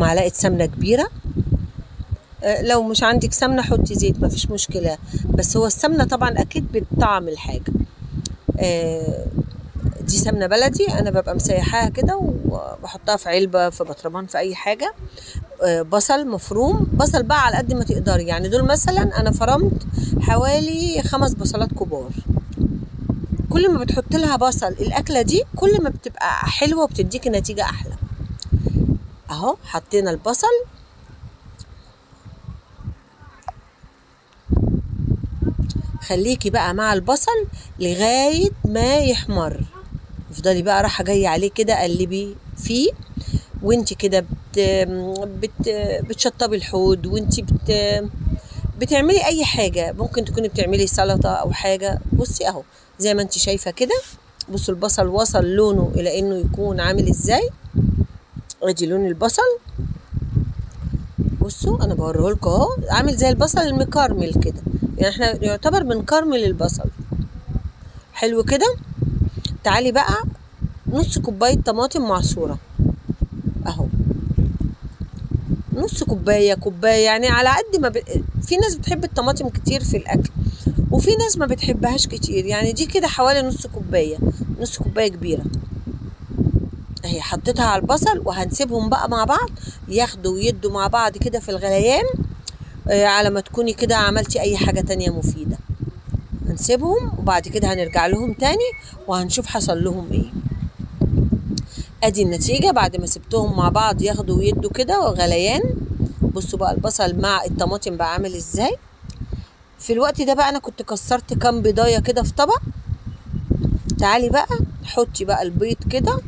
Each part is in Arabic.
معلقة سمنة كبيرة. لو مش عندك سمنة حطي زيت مفيش مشكلة، بس هو السمنة طبعا اكيد بتطعم الحاجة. دي سمنة بلدي، انا ببقى مسيحاها كده وبحطها في علبة في بطرمان في اي حاجة. بصل مفروم، بصل بقى على قد ما تقدري، يعني دول مثلا انا فرمت حوالي 5 بصلات كبار. كل ما بتحط لها بصل الاكلة دي كل ما بتبقى حلوة وبتديكي نتيجة احلى. اهو حطينا البصل، خليكي بقى مع البصل لغاية ما يحمر. افضلي بقى رايحة جاية عليه كده قلبي فيه، وانتي كده بتشطبي الحوض، وانتي بتعملي اي حاجة، ممكن تكوني بتعملي سلطة او حاجة. بصي اهو زي ما انتي شايفة كده، بصوا البصل وصل لونه الى انه يكون عامل ازاي. ادي لون البصل، بصوا انا بوريه لكم اهو، عامل زي البصل المكرمل كده، يعني احنا يعتبر بنكرمل البصل. حلو كده. تعالي بقى نص كوباية طماطم معصورة اهو، نص كوباية يعني على قد ما في ناس بتحب الطماطم كتير في الاكل، وفي ناس ما بتحبهاش كتير، يعني دي كده حوالي نص كوباية، نص كوباية كبيرة اهي. حطيتها على البصل وهنسيبهم بقى مع بعض ياخدوا ويدوا مع بعض كده في الغليان. على ما تكوني كده عملتي اي حاجة تانية مفيدة، هنسيبهم وبعد كده هنرجع لهم تاني وهنشوف حصل لهم ايه. ادي النتيجة بعد ما سبتهم مع بعض ياخدوا ويدوا كده وغليان. بصوا بقى البصل مع الطماطم بقى عامل ازاي. في الوقت ده بقى انا كنت كسرت كام بيضاية كده في طبق. تعالي بقى حطي بقى البيض كده.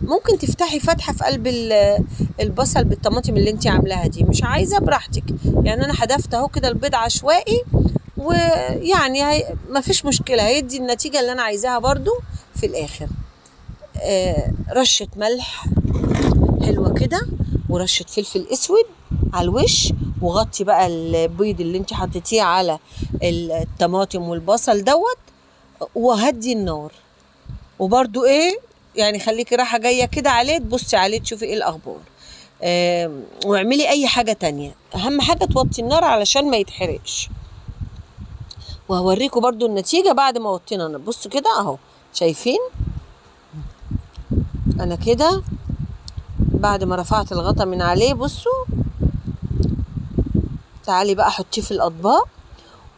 ممكن تفتحي فتحة في قلب البصل بالطماطم اللي انت عاملاها دي، مش عايزة براحتك، يعني انا حذفت اهو كده البيض عشوائي، ويعني ما فيش مشكلة، هيدي النتيجة اللي انا عايزاها برضو في الاخر. رشة ملح حلوة كده، ورشة فلفل اسود على الوش، وغطي بقى البيض اللي انت حطيتيه على الطماطم والبصل دوت، وهدي النار. وبرضو ايه يعني خليكي رايحة جاية كده عليه، تبصي عليه تشوفي ايه الاخبار. واعملي اي حاجة تانية، اهم حاجة توطي النار علشان ما يتحرقش. وهوريكم برضو النتيجة بعد ما وطينا النار. بصوا كده اهو، شايفين انا كده بعد ما رفعت الغطا من عليه. بصوا تعالي بقى حطيه في الاطباق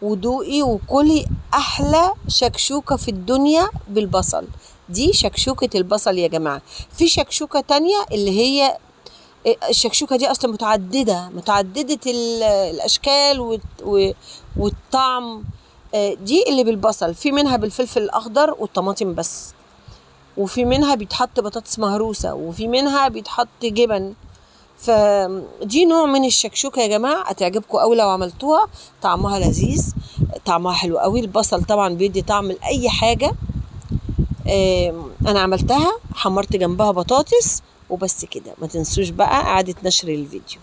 ودوقي وكلي احلى شكشوكة في الدنيا بالبصل. دي شكشوكة البصل يا جماعة. في شكشوكة تانية اللي هي الشكشوكة دي اصلا متعددة الاشكال والطعم. دي اللي بالبصل، في منها بالفلفل الاخضر والطماطم بس، وفي منها بيتحط بطاطس مهروسة، وفي منها بيتحط جبن. فدي نوع من الشكشوكة يا جماعة، هتعجبكم قوي لو عملتوها، طعمها لذيذ، طعمها حلو قوي. البصل طبعا بيدي طعم لأي حاجة. انا عملتها، حمرت جنبها بطاطس وبس كده. ما تنسوش بقى اعادة نشر الفيديو.